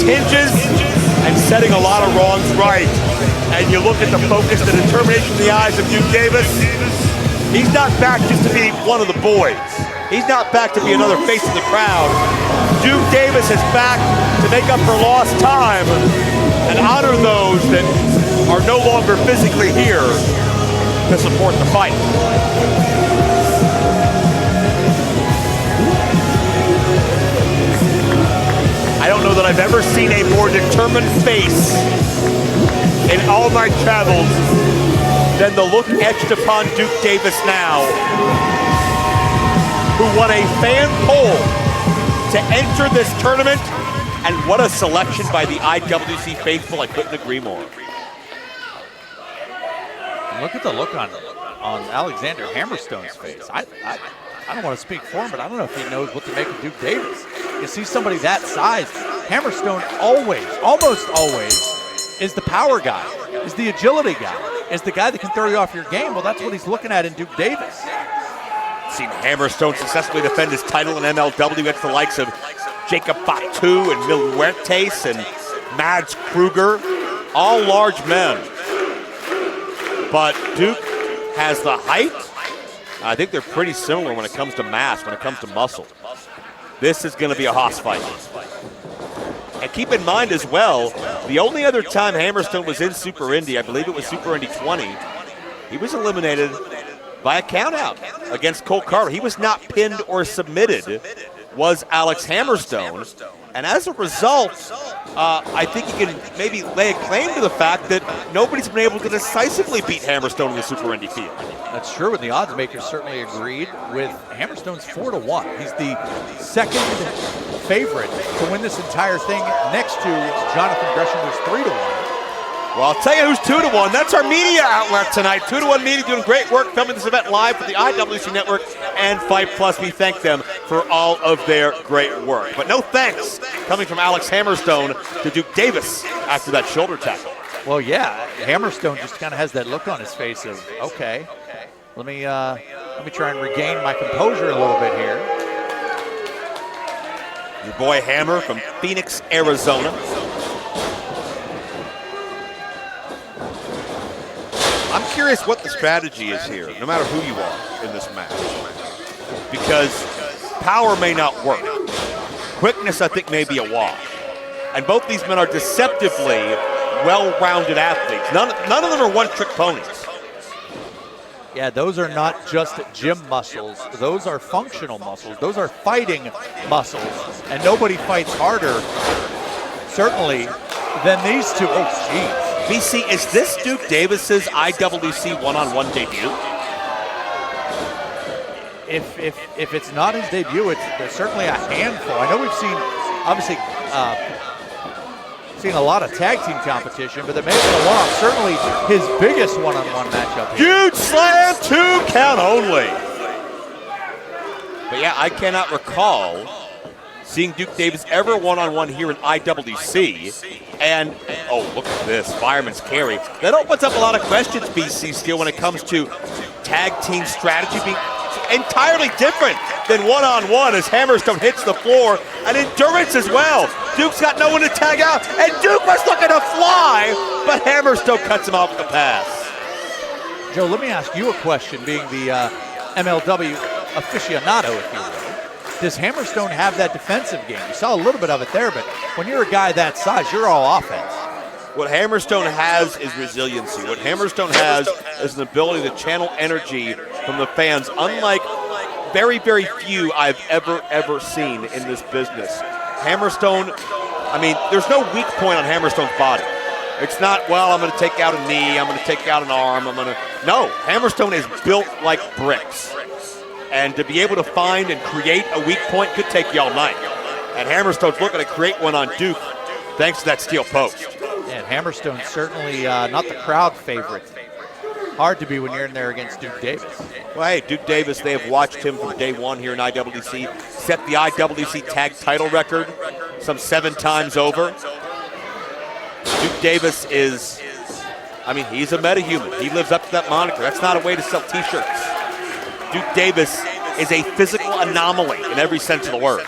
hinges and setting a lot of wrongs right. And you look at the focus, the determination in the eyes of Duke Davis. He's not back just to be one of the boys. He's not back to be another face of the crowd. Duke Davis is back to make up for lost time and honor those that are no longer physically here to support the fight. I don't know that I've ever seen a more determined face in all my travels than the look etched upon Duke Davis now, who won a fan poll to enter this tournament, and what a selection by the IWC faithful. I couldn't agree more. Look at the look on Alexander Hammerstone's face. I don't want to speak for him, but I don't know if he knows what to make of Duke Davis. You see somebody that size, Hammerstone always, almost always, is the power guy, is the agility guy, is the guy that can throw you off your game. Well, that's what he's looking at in Duke Davis. Seen Hammerstone successfully defend his title in MLW against the likes of Jacob Fatu and Mil Muertes and Mads Kruger, all large men. But Duke has the height. I think they're pretty similar when it comes to mass, when it comes to muscle. This is going to be a hoss fight. And keep in mind as well, the only other time Hammerstone was in Super Indy, I believe it was Super Indy 20, he was eliminated by a countout against Cole Carter. He was not pinned or submitted, was Alex Hammerstone. And as a result, I think he can maybe lay a claim to the fact that nobody's been able to decisively beat Hammerstone in the Super Indy field. That's true, and the odds makers certainly agreed with Hammerstone's 4-1. He's the second favorite to win this entire thing next to Jonathan Gresham, who's 3-1. Well, I'll tell you who's 2-1. That's our media outlet tonight. 2-1 Media doing great work filming this event live for the IWC Network and Fight Plus. We thank them for all of their great work. But no thanks coming from Alex Hammerstone to Duke Davis after that shoulder tackle. Well, yeah, Hammerstone just kind of has that look on his face of, okay, let me try and regain my composure a little bit here. Your boy Hammer from Phoenix, Arizona. I'm curious what the strategy is here, no matter who you are in this match. Because power may not work. Quickness, I think, may be a wash. And both these men are deceptively well-rounded athletes. None of them are one-trick ponies. Yeah, those are not just gym muscles. Those are functional muscles. Those are fighting muscles. And nobody fights harder, certainly, than these two. Oh, geez. BC, is this Duke Davis's IWC one-on-one debut? If it's not his debut, there's certainly a handful. I know we've seen, obviously, seen a lot of tag team competition, but the making a one-off, certainly his biggest one-on-one matchup here. Huge slam, 2 count only. But yeah, I cannot recall seeing Duke Davis ever one-on-one here in IWC. And, oh, look at this, fireman's carry. That opens up a lot of questions, BC Steel, when it comes to tag team strategy being entirely different than one-on-one as Hammerstone hits the floor, and endurance as well. Duke's got no one to tag out, and Duke was looking to fly, but Hammerstone cuts him off with the pass. Joe, let me ask you a question, being the MLW aficionado, if you will. Does Hammerstone have that defensive game? You saw a little bit of it there, but when you're a guy that size, you're all offense. What Hammerstone has is resiliency. What Hammerstone has is an ability to channel energy from the fans, unlike very, very few I've ever seen in this business. Hammerstone, I mean, there's no weak point on Hammerstone's body. It's not, well, I'm going to take out a knee, I'm going to take out an arm, No, Hammerstone is built like bricks. And to be able to find and create a weak point could take you all night. And Hammerstone's looking to create one on Duke thanks to that steel post. And Hammerstone's certainly not the crowd favorite. Hard to be when you're in there against Duke Davis. Well, hey, Duke Davis, they have watched him from day one here in IWC, set the IWC tag title record some 7 times over. Duke Davis is, I mean, he's a metahuman. He lives up to that moniker. That's not a way to sell t-shirts. Duke Davis is a physical anomaly in every sense of the word.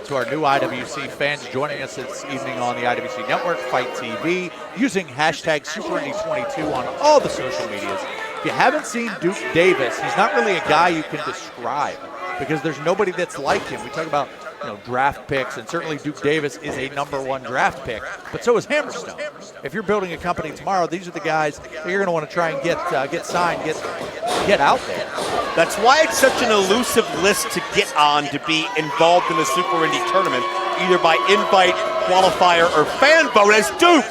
to our new IWC fans joining us this evening on the IWC Network, Fight TV, using hashtag SuperIndy22 on all the social medias. If you haven't seen Duke Davis, he's not really a guy you can describe because there's nobody that's like him. We talk about draft picks, and certainly Duke Davis is a #1 draft pick, but so is HammerStone. If you're building a company tomorrow, these are the guys that you're going to want to try and get signed, get out there. That's why it's such an elusive list to get on to be involved in the Super Indy tournament, either by invite, qualifier, or fan vote, as Duke,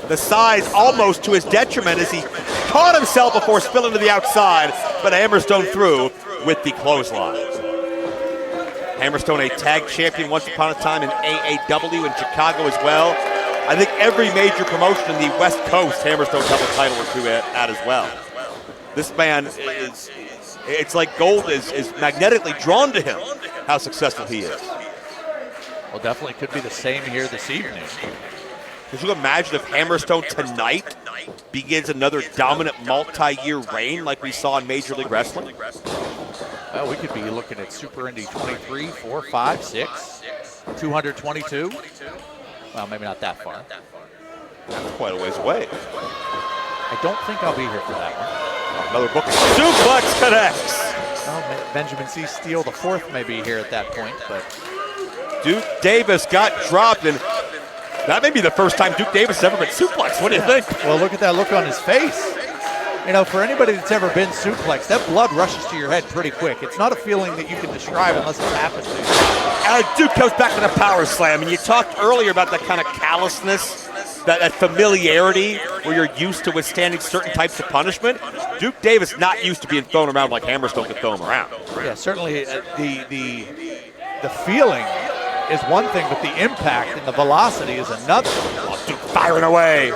the size almost to his detriment as he caught himself before spilling to the outside, but HammerStone through with the clothesline. HammerStone, a tag champion once upon a time in AAW in Chicago as well. I think every major promotion in the West Coast, HammerStone held a title or two at as well. This man it's like gold is magnetically drawn to him, how successful he is. Well, definitely could be the same here this evening. Could you imagine if HammerStone tonight begins another dominant multi-year reign like we saw in Major League Wrestling? Well, we could be looking at Super Indy 23, 4, 5, 6, 222. Well, maybe not that far. That's quite a ways away. I don't think I'll be here for that one. Another booking. Suplex connects. Well, Benjamin C. Steele the fourth may be here at that point, but Duke Davis got dropped, and that may be the first time Duke Davis has ever been suplexed. What do you think? Well, look at that look on his face. For anybody that's ever been suplexed, that blood rushes to your head pretty quick. It's not a feeling that you can describe unless it's happened to you. Duke goes back to the power slam, and you talked earlier about that kind of callousness, that familiarity where you're used to withstanding certain types of punishment. Duke Davis not used to being thrown around like HammerStone could throw him around. Yeah, certainly the feeling is one thing, but the impact and the velocity is another. Oh, Duke firing away.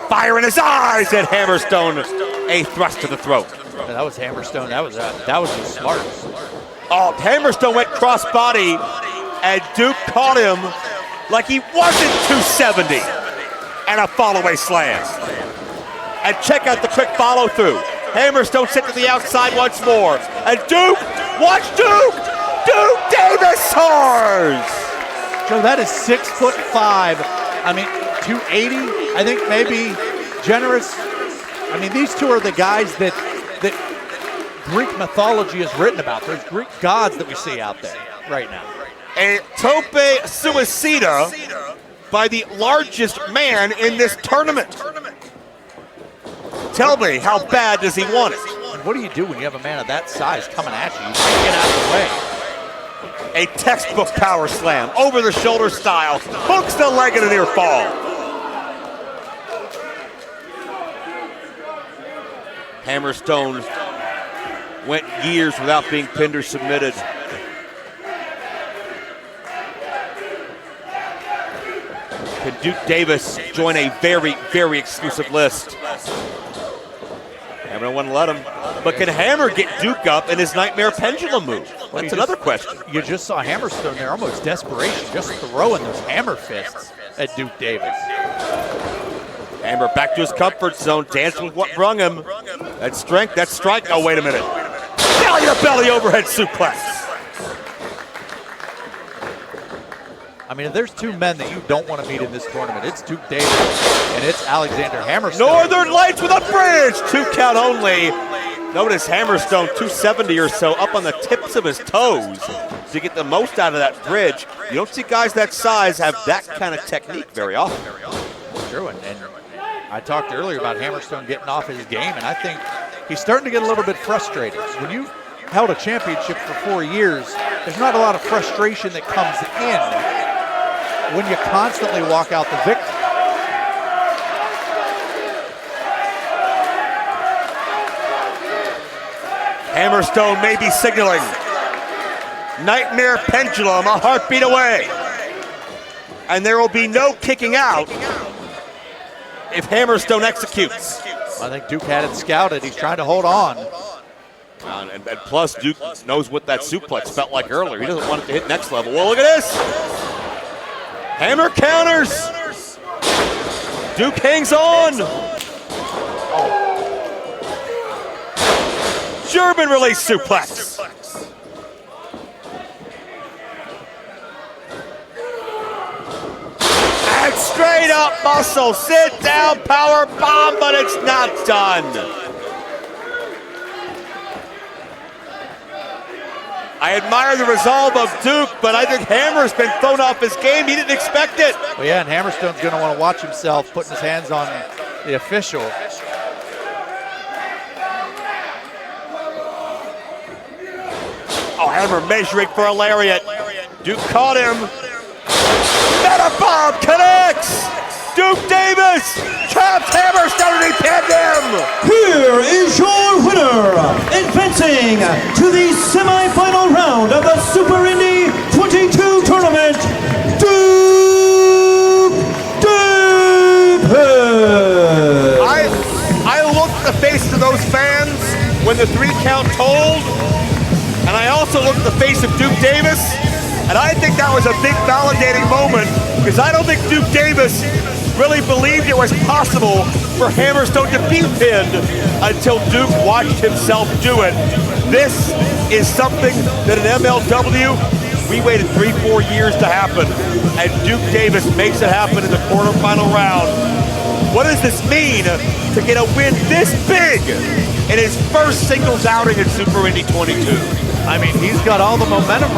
Fire in his eyes, and HammerStone a thrust to the throat. Yeah, that was HammerStone. That was just smart. Oh, HammerStone went crossbody, and Duke caught him like he wasn't 270, and a fall-away slam. And check out the quick follow-through. HammerStone sent to the outside once more, and Duke, watch Duke! Duke Davis soars! Joe, that is 6'5". I mean, 280. I think maybe generous. I mean, these two are the guys that Greek mythology has written about. There's Greek gods that we see out there right now. A tope suicida by the largest man in this tournament. Tell me, how bad does he want it? And what do you do when you have a man of that size coming at you? You can't get out of the way. A textbook power slam, over the shoulder style, hooks the leg in a near fall. HammerStone went years without being pinned or submitted. Can Duke Davis join a very, very exclusive list? Hammer wouldn't let him. But can Hammer get Duke up in his nightmare pendulum move? That's another question. You just saw HammerStone there, almost desperation, just throwing those hammer fists at Duke Davis. Hammer back to his comfort zone, dancing with what brung him. That strength, that strike. Oh, wait a minute. Belly to belly overhead suplex. I mean, if there's two men that you don't want to meet in this tournament, it's Duke Davis and it's Alexander HammerStone. Northern Lights with a bridge, 2 count only. Notice HammerStone 270 or so up on the tips of his toes to get the most out of that bridge. You don't see guys that size have that kind of technique very often. True, and I talked earlier about HammerStone getting off his game, and I think he's starting to get a little bit frustrated. When you've held a championship for 4 years, there's not a lot of frustration that comes in when you constantly walk out the victor. HammerStone may be signaling. Nightmare pendulum, a heartbeat away. And there will be no kicking out if HammerStone executes. I think Duke had it scouted. He's trying to hold on. And plus, Duke knows what that suplex felt like earlier. He doesn't want it to hit next level. Well, look at this. Hammer counters. Duke hangs on. Oh. German release suplex. up muscle, sit down, power bomb, but it's not done. I admire the resolve of Duke, but I think Hammer's been thrown off his game. He didn't expect it. Well, yeah, and HammerStone's going to want to watch himself putting his hands on the official. Oh, Hammer measuring for a lariat. Duke caught him. Meta bomb connects. Duke Davis traps HammerStone and he pinned him. Here is your winner, advancing to the semifinal round of the Super Indy 22 tournament, Duke Davis. I looked at the faces of those fans when the 3 count told, and I also looked at the face of Duke Davis, and I think that was a big validating moment, because I don't think Duke Davis really believed it was possible for HammerStone to be pinned until Duke watched himself do it. This is something that in MLW, we waited 3-4 years to happen, and Duke Davis makes it happen in the quarterfinal round. What does this mean to get a win this big in his first singles outing in Super Indy 22? I mean, he's got all the momentum